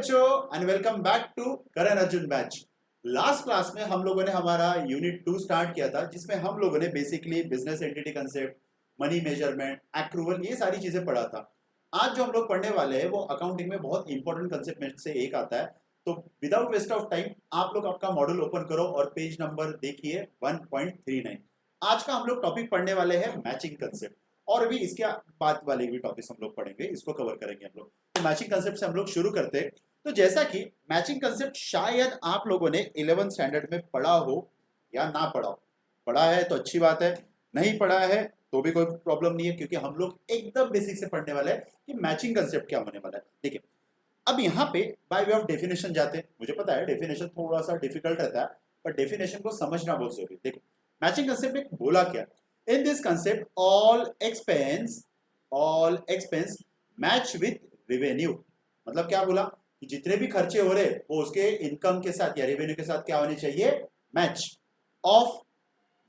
बच्चों and welcome back to Karan Arjun batch. Last class में हम लोगों ने हमारा यूनिट 2 स्टार्ट किया था, जिसमें हम लोगों ने basically business entity concept, money measurement, accrual, ये सारी चीजें पढ़ा था। आज जो हम लोग पढ़ने वाले हैं वो अकाउंटिंग में बहुत इंपॉर्टेंट कंसेप्ट में से एक आता है। तो विदाउट वेस्ट ऑफ टाइम आप लोग आपका मॉड्यूल ओपन करो और पेज नंबर देखिए 1.39। आज का हम लोग टॉपिक पढ़ने वाले हैं मैचिंग कंसेप्ट, और भी इसके बाद वाले भी टॉपिक्स हम लोग पढ़ेंगे, इसको कवर करेंगे हम लोग। तो मैचिंग कंसेप्ट से हम लोग शुरू करते हैं। तो जैसा कि मैचिंग कंसेप्ट शायद आप लोगों ने 11th स्टैंडर्ड में पढ़ा हो या ना पढ़ा हो। पढ़ा है तो अच्छी बात है, नहीं पढ़ा है तो भी कोई प्रॉब्लम नहीं है, क्योंकि हम लोग एकदम बेसिक से पढ़ने वाले हैं कि मैचिंग कंसेप्ट क्या होने वाला है। देखिए, अब यहाँ पे बाय वे ऑफ डेफिनेशन जाते हैं। मुझे पता है डेफिनेशन थोड़ा सा डिफिकल्ट रहता है, पर डेफिनेशन को समझना बहुत जरूरी है। देखो, मैचिंग कंसेप्ट में बोला क्या, in this concept all expense match with revenue. मतलब क्या बोला कि जितने भी खर्चे हो रहे वो उसके इनकम के साथ या रेवेन्यू के साथ क्या होने चाहिए, match of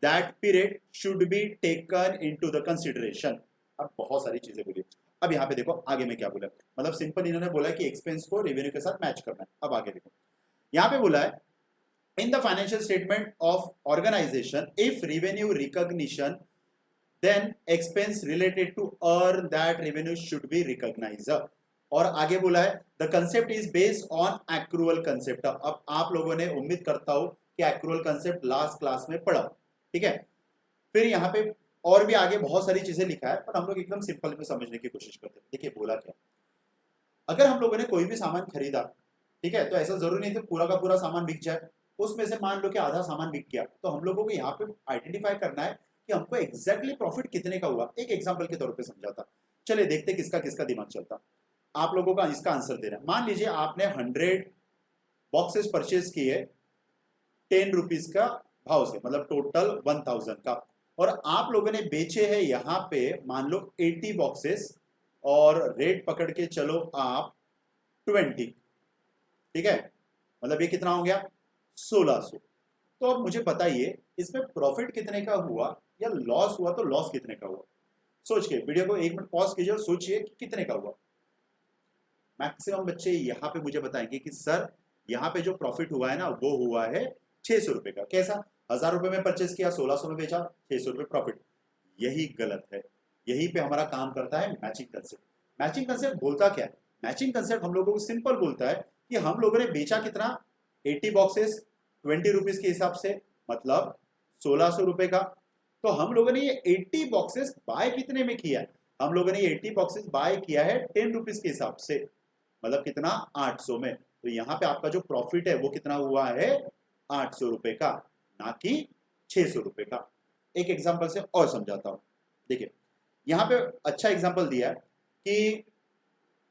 that period should be taken into the consideration. अब बहुत सारी चीजें बोली। अब यहाँ पे देखो आगे में क्या बोला, मतलब सिंपल इन्होंने बोला कि एक्सपेंस को रेवेन्यू के साथ मैच करना है। अब आगे देखो, यहाँ पे बोला है in the financial statement of organization, if revenue recognition, then expense related to earn that revenue should be recognized। और आगे बोला है the concept is based on accrual concept। अब आप लोगों ने, उम्मीद करता हूं कि accrual concept लास्ट क्लास में पढ़ा, ठीक है। फिर यहाँ पे और भी आगे बहुत सारी चीजें लिखा है, पर हम लोग एकदम सिंपल में समझने की कोशिश करते हैं। देखिए बोला क्या, अगर हम लोगों ने कोई भी सामान खरीदा, ठीक है, तो ऐसा जरूरी नहीं था पूरा का पूरा सामान बिक जाए। उसमें से मान लो कि आधा सामान बिक गया, तो हम लोगों को यहाँ पे आइडेंटिफाई करना है कि हमको एग्जैक्टली प्रॉफिट कितने का हुआ। एक एग्जांपल के तौर पे समझाता, चलिए देखते किसका किसका दिमाग चलता। आप लोगों का इसका आंसर दे रहा है। मान लीजिए आपने 100 बॉक्सेस परचेज किए 10 रुपीज का भाव से, मतलब टोटल 1000 का, और आप लोगों ने बेचे हैं यहाँ पे मान लो 80 बॉक्सेस, और रेट पकड़ के चलो आप 20, ठीक है, मतलब ये कितना हो गया 1600। तो अब मुझे बताइए इसमें प्रॉफिट कितने का हुआ या लॉस हुआ, तो लॉस कितने का हुआ। सोच के वीडियो को 1 मिनट पॉज कीजिए और सोचिए कि कितने का हुआ। मैक्सिमम बच्चे यहाँ पे मुझे बताएंगे कि सर यहाँ पे जो प्रॉफिट हुआ है ना वो हुआ है 600 रुपए का। कैसा, 1000 रुपए में परचेस किया, 1600 में बेचा, 600 रुपए प्रॉफिट। यही गलत है। यही पे हमारा काम करता है मैचिंग कंसेप्ट। मैचिंग कंसेप्ट बोलता क्या है, मैचिंग कंसेप्ट हम लोगों को सिंपल बोलता है कि हम लोगों ने बेचा कितना, 80 बॉक्सेस 20 रुपीज के हिसाब से, मतलब 1600 रुपए का। तो हम लोगों ने ये 80 बॉक्सेस बाय कितने में किया है, हम लोगों ने ये 80 बॉक्सेस बाय किया है 10 रुपीज के हिसाब से, मतलब कितना 800 में। तो यहाँ पे आपका जो प्रॉफिट है वो कितना हुआ है 800 रुपए का, ना कि 600 रुपए का। एक एग्जांपल से और समझाता हूं। देखिए यहाँ पे अच्छा एग्जांपल दिया है कि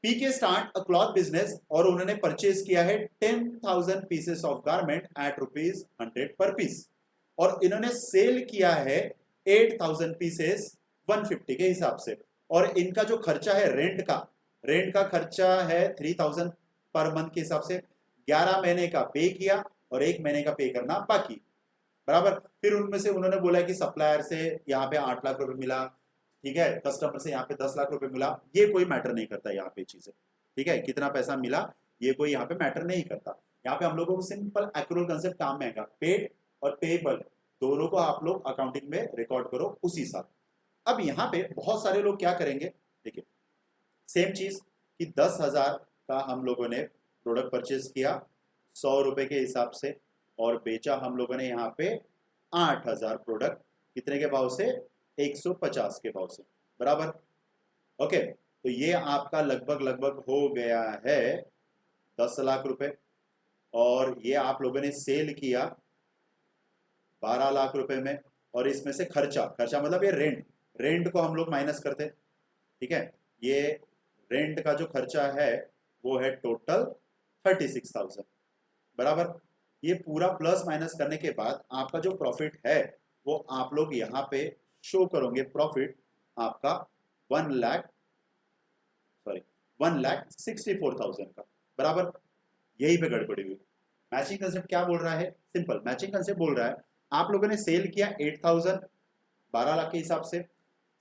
पीके स्टार्ट अ क्लॉथ बिजनेस, और उन्होंने परचेज किया है 10,000 पीसेस ऑफ गारमेंट एट ₹100 पर पीस, और इन्होंने सेल किया है 8,000 पीसेस 150 के हिसाब से। और इनका जो खर्चा है रेंट का खर्चा है 3,000 पर मंथ के हिसाब से। 11 महीने का पे किया और 1 महीने का पे करना बाकी, बराबर। फिर उनमें से उन्होंने बोला कि सप्लायर से यहाँ पे 8 लाख रुपए मिला, ठीक है, कस्टमर से यहाँ पे 10 लाख रुपए मिला। ये कोई मैटर नहीं करता यहाँ पे चीजें, ठीक है, कितना पैसा मिला ये कोई यहाँ पे मैटर नहीं करता। यहाँ पे हम लोगों को सिंपल एक्रूअल कंसेप्ट काम में आएगा। पेड और पेएबल दोनों को आप लोग अकाउंटिंग में रिकॉर्ड करो उसी साथ। अब यहाँ पे बहुत सारे लोग क्या करेंगे, देखिए सेम चीज कि 10,000 का हम लोगों ने प्रोडक्ट परचेज किया 100 रुपए के हिसाब से, और बेचा हम लोगों ने यहाँ पे 8,000 प्रोडक्ट कितने के भाव से, 150 के भाव से, बराबर। ओके, तो ये आपका लगभग लगभग हो गया है 10 लाख रुपए, और ये आप लोगों ने सेल किया 12 लाख रुपए में। और इसमें से खर्चा मतलब ये रेंट को हम लोग माइनस करते, ठीक है, ये रेंट का जो खर्चा है वो है टोटल 36,000, बराबर। ये पूरा प्लस माइनस करने के बाद आपका जो प्रॉफिट है वो आप लोग यहाँ पे शो करोगे, प्रॉफिट आपका 1,64,000 का, बराबर। यही पे गड़बड़ी हुई। मैचिंग कंसेप्ट क्या बोल रहा है, सिंपल मैचिंग कंसेप्ट बोल रहा है आप लोगों ने सेल किया 8,000 12 लाख के हिसाब से,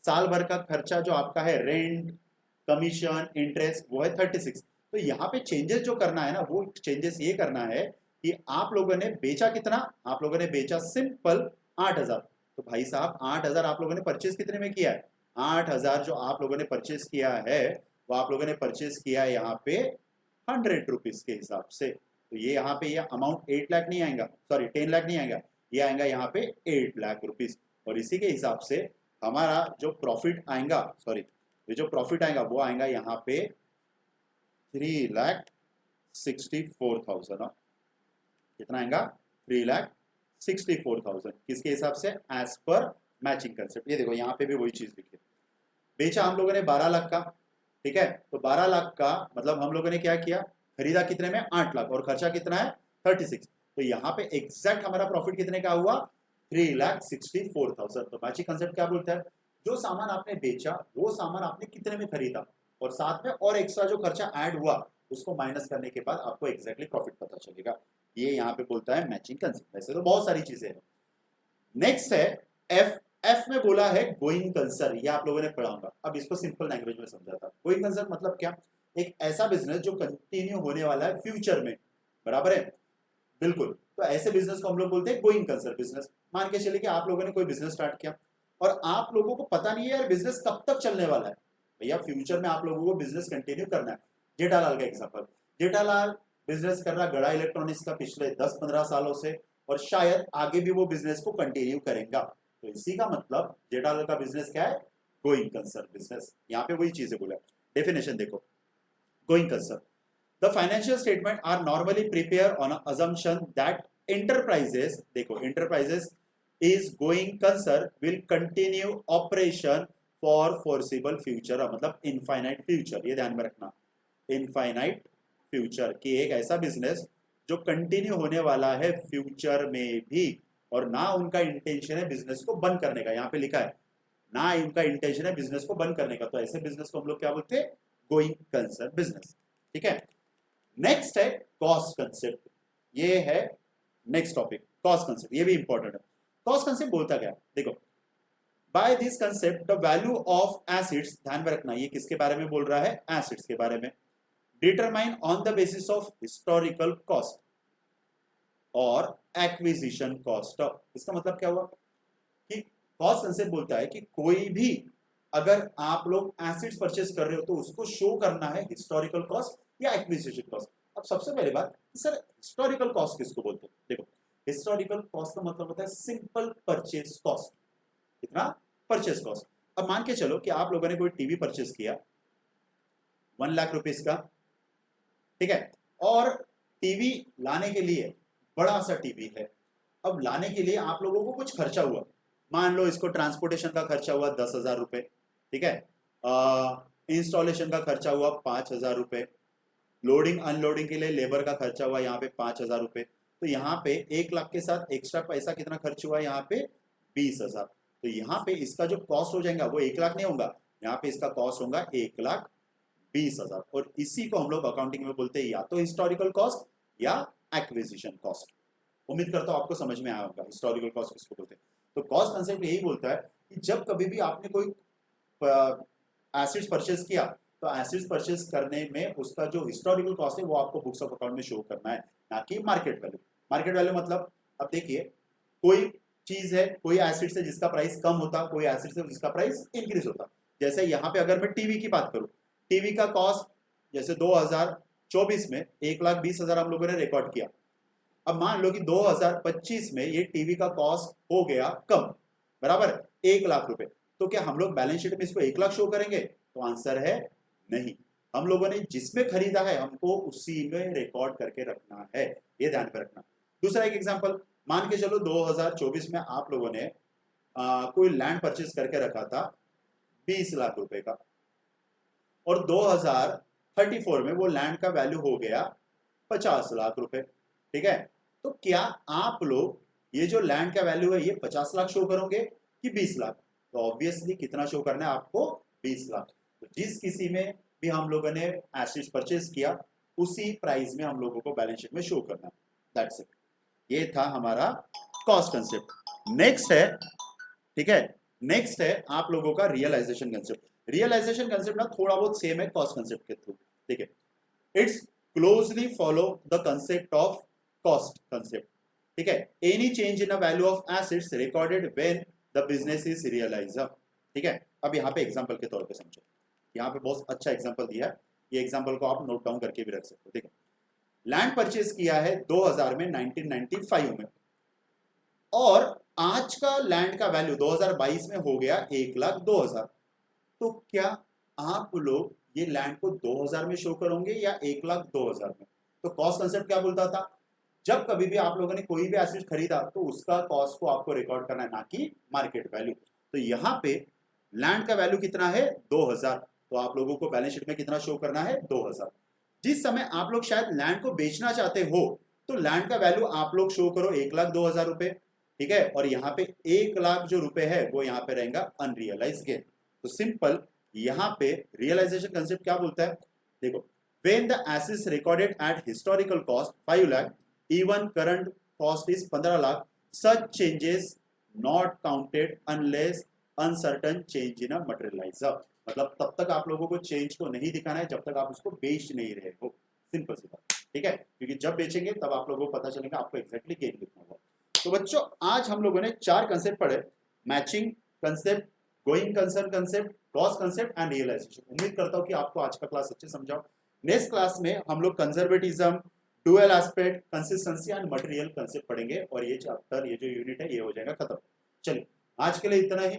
साल भर का खर्चा जो आपका है रेंट, कमीशन, इंटरेस्ट वो है 36, तो यहाँ पे चेंजेस जो करना है ना, वो चेंजेस ये करना है कि आप लोगों ने बेचा कितना, आप लोगों ने बेचा सिंपल 8,000। तो भाई साहब 8,000 आप लोगों ने परचेज कितने में किया है, 8,000 जो आप लोगों ने परचेज किया है वो आप लोगों ने परचेज किया है यहाँ पे 100 रुपीज के हिसाब से। तो ये यहाँ पे ये अमाउंट 8 लाख नहीं आएगा, सॉरी 10 लाख नहीं आएगा, ये आएगा यहाँ पे 8 लाख रुपीज। और इसी के हिसाब से हमारा जो प्रॉफिट आएगा, सॉरी ये जो प्रॉफिट आएगा वो आएगा यहाँ पे 3,64,000। कितना आएगा, 3,64,000 किसके हिसाब से, एज पर मैचिंग कंसेप्ट। ये देखो यहाँ पे भी वही चीज लिखी है, बेचा हम लोगों ने 12 लाख का, ठीक है। तो 12 लाख का मतलब हम लोगों ने क्या किया, खरीदा कितने में 8 लाख और खर्चा कितना है 36। तो यहाँ पे एग्जैक्ट हमारा प्रॉफिट कितने का हुआ 3,64,000। तो मैचिंग कंसेप्ट क्या बोलता है, जो सामान आपने बेचा वो सामान आपने कितने में खरीदा और साथ में और एक्स्ट्रा जो खर्चा ऐड हुआ उसको माइनस करने के बाद आपको एग्जैक्टली प्रॉफिट पता चलेगा। ये यहाँ पे बोलता है मैचिंग कंसेप्ट। वैसे तो बहुत सारी चीजें हैं। नेक्स्ट है एफ। एफ में बोला है गोइंग कंसर्न, ये आप लोगों ने पढ़ा होगा। अब इसको सिंपल लैंग्वेज में समझाता। गोइंग कंसर्न मतलब क्या, एक ऐसा बिजनेस जो कंटिन्यू होने वाला है फ्यूचर में, बराबर है, बिल्कुल। तो ऐसे बिजनेस को हम लोग बोलते हैं गोइंग कंसर्न बिजनेस। मान के चलिए कि आप लोगों ने कोई बिजनेस स्टार्ट किया और आप लोगों को पता नहीं है यार बिजनेस कब तक चलने वाला है, भैया फ्यूचर में आप लोगों को बिजनेस कंटिन्यू करना है। जेठालाल का एग्जांपल, जेठालाल बिजनेस कर रहा गड़ा इलेक्ट्रॉनिक्स का पिछले 10-15 सालों से और शायद आगे भी वो बिजनेस को कंटिन्यू करेगा। तो इसी का मतलब जेठालाल का बिजनेस क्या है, गोइंग कंसर्न बिजनेस। यहाँ पे वही चीजें बोला, डेफिनेशन देखो, going concern, the financial statement are normally prepared on an assumption that enterprises, देखो enterprises is going concern will continue operation for foreseeable future, मतलब infinite future, ये ध्यान में रखना, infinite future कि एक ऐसा बिजनेस जो कंटिन्यू होने वाला है फ्यूचर में भी, और ना उनका इंटेंशन है बिजनेस को बंद करने का, यहाँ पे लिखा है ना उनका इंटेंशन है बिजनेस को बंद करने का। तो ऐसे बिजनेस को हम लोग क्या बोलते हैं, गोइंग कंसर्न बिजनेस, ठीक है। नेक्स्ट है कॉस्ट कंसेप्ट, ये है नेक्स्ट टॉपिक, कॉस्ट कंसेप्ट, ये भी इंपॉर्टेंट है। कॉस्ट कंसेप्ट बोलता क्या, देखो by this concept the value of acids, ध्यान में रखना ये किसके बारे में बोल रहा है, एसिड्स के बारे में, determine on the basis of historical cost और एक्विजिशन कॉस्ट। इसका मतलब क्या हुआ कि कॉस्ट कंसेप्ट बोलता है कि कोई भी अगर आप लोग एसिड्स परचेस कर रहे हो तो उसको शो करना है हिस्टोरिकल कॉस्ट या एक्विजिशन कॉस्ट। अब सबसे पहले बात, सर हिस्टोरिकल कॉस्ट किसको बोलते हैं, देखो हिस्टोरिकल कॉस्ट का मतलब होता है सिंपल परचेस कॉस्ट, कितना परचेस कॉस्ट। अब मान के चलो कि आप लोगों ने कोई टीवी परचेस किया 1 लाख रुपीस का, ठीक है, और टीवी लाने के लिए बड़ा सा टीवी है, अब लाने के लिए आप लोगों को कुछ खर्चा हुआ, मान लो इसको ट्रांसपोर्टेशन का खर्चा हुआ 10,000 रुपए, ठीक है, इंस्टॉलेशन का खर्चा हुआ 5,000 रुपए, लोडिंग अनलोडिंग के लिए लेबर का खर्चा हुआ यहाँ पे 5,000 रुपए। तो यहाँ पे 1 लाख के साथ एक्स्ट्रा पैसा कितना खर्च हुआ यहाँ पे 20,000। तो यहाँ पे इसका जो कॉस्ट हो जाएगा वो 1 लाख नहीं होगा, यहाँ पे इसका कॉस्ट होगा 1,20,000। और इसी को हम लोग अकाउंटिंग में बोलते हैं या तो हिस्टोरिकल कॉस्ट या एक्विजिशन कॉस्ट। उम्मीद करता हूँ आपको समझ में आया होगा हिस्टोरिकल कॉस्ट किसको बोलते हैं। तो कॉस्ट कंसेप्ट यही बोलता है कि जब कभी भी आपने कोई एसिड्स परचेस किया तो एसिड्स परचेस करने में उसका जो हिस्टोरिकल कॉस्ट है वो आपको बुक्स ऑफ अकाउंट में शो करना है, ना कि मार्केट वैल्यू। मार्केट वैल्यू मतलब अब देखिए कोई चीज है, कोई एसिड से जिसका प्राइस कम होता, कोई एसिड से जिसका प्राइस इंक्रीज होता। जैसे यहाँ पे अगर मैं टीवी की बात करूं, टीवी का कॉस्ट जैसे 2024 में 1,20,000 हम लोगों ने रिकॉर्ड किया। अब मान लो कि 2025 में ये टीवी का कॉस्ट हो गया कम, बराबर 1 लाख रुपए। तो क्या हम लोग बैलेंस शीट में इसको 1 लाख शो करेंगे? तो आंसर है नहीं। हम लोगों ने जिसमें खरीदा है हमको उसी में रिकॉर्ड करके रखना है, ये ध्यान पे रखना। दूसरा एक एग्जांपल, मान के चलो 2024 में आप लोगों ने कोई लैंड परचेज करके रखा था 20 लाख रुपए का, और 2034 में वो लैंड का वैल्यू हो गया 50 लाख रुपए, ठीक है। तो क्या आप लोग ये जो लैंड का वैल्यू है ये 50 लाख शो करोगे कि 20 लाख? तो ऑब्वियसली कितना शो करना है आपको? 20 लाख। तो जिस किसी में भी हम लोगों ने एसेट्स परचेज किया उसी प्राइस में हम लोगों को बैलेंस शीट में शो करना है, दैट्स इट। ये था हमारा कॉस्ट कंसेप्ट। नेक्स्ट है, ठीक है, नेक्स्ट है आप लोगों का रियलाइजेशन कंसेप्ट। रियलाइजेशन कंसेप्ट ना थोड़ा बहुत सेम है कॉस्ट कंसेप्ट के थ्रू, ठीक है। It's closely follow the concept of cost concept, ठीक है। Any change in the value of assets recorded when the business is realize, ठीक है। अब यहाँ पे एग्जांपल के तौर पे समझो, यहाँ पे बहुत अच्छा एग्जांपल दिया है, ये एग्जांपल को आप नोट डाउन करके भी रख सकते हो, ठीक है। लैंड परचेज किया है 2000 में, 1995 में, और आज का लैंड का वैल्यू 2022 में हो गया 1,02,000। तो क्या आप लोग ये लैंड को 2000 में शो करोगे या 1,02,000 में? तो कॉस्ट कंसेप्ट क्या बोलता था, जब कभी भी आप लोगों ने कोई भी एसेट खरीदा तो उसका कॉस्ट को आपको रिकॉर्ड करना है, ना कि मार्केट वैल्यू। तो यहाँ पे लैंड का वैल्यू कितना है 2000, तो आप लोगों को बैलेंस शीट में कितना शो करना है 2000। जिस समय आप लोग शायद लैंड को बेचना चाहते हो तो लैंड का वैल्यू आप लोग शो करो 1,02,000 रुपए, ठीक है, और यहाँ पे 1,00,000 जो रुपए है वो यहाँ पे रहेगा अनरियलाइज गेन। तो सिंपल यहाँ पे रियलाइजेशन कंसेप्ट क्या बोलता है, देखो, when the assets recorded at historical cost 5 lakh, even current cost is 15 lakh, such changes not counted unless uncertain change in a materializer। मतलब तब तक आप लोगों को चेंज को नहीं दिखाना है जब तक आप उसको बेच नहीं रहे हो, सिंपल सी बात, ठीक है, क्योंकि जब बेचेंगे तब आप लोगों को पता चलेगा आपको एग्जैक्टली गेन कितना हुआ। तो बच्चों आज हम लोगों ने 4 कंसेप्ट पढ़े, matching concept, going concern concept, cost concept and realization. उम्मीद करता हूं कि आपको आज का क्लास अच्छे समझाओ। नेक्स्ट क्लास में हम लोग conservatism, dual aspect, consistency and material concept पढ़ेंगे और ये चैप्टर, ये जो यूनिट है ये हो जाएगा खत्म। चलिए आज के लिए इतना ही।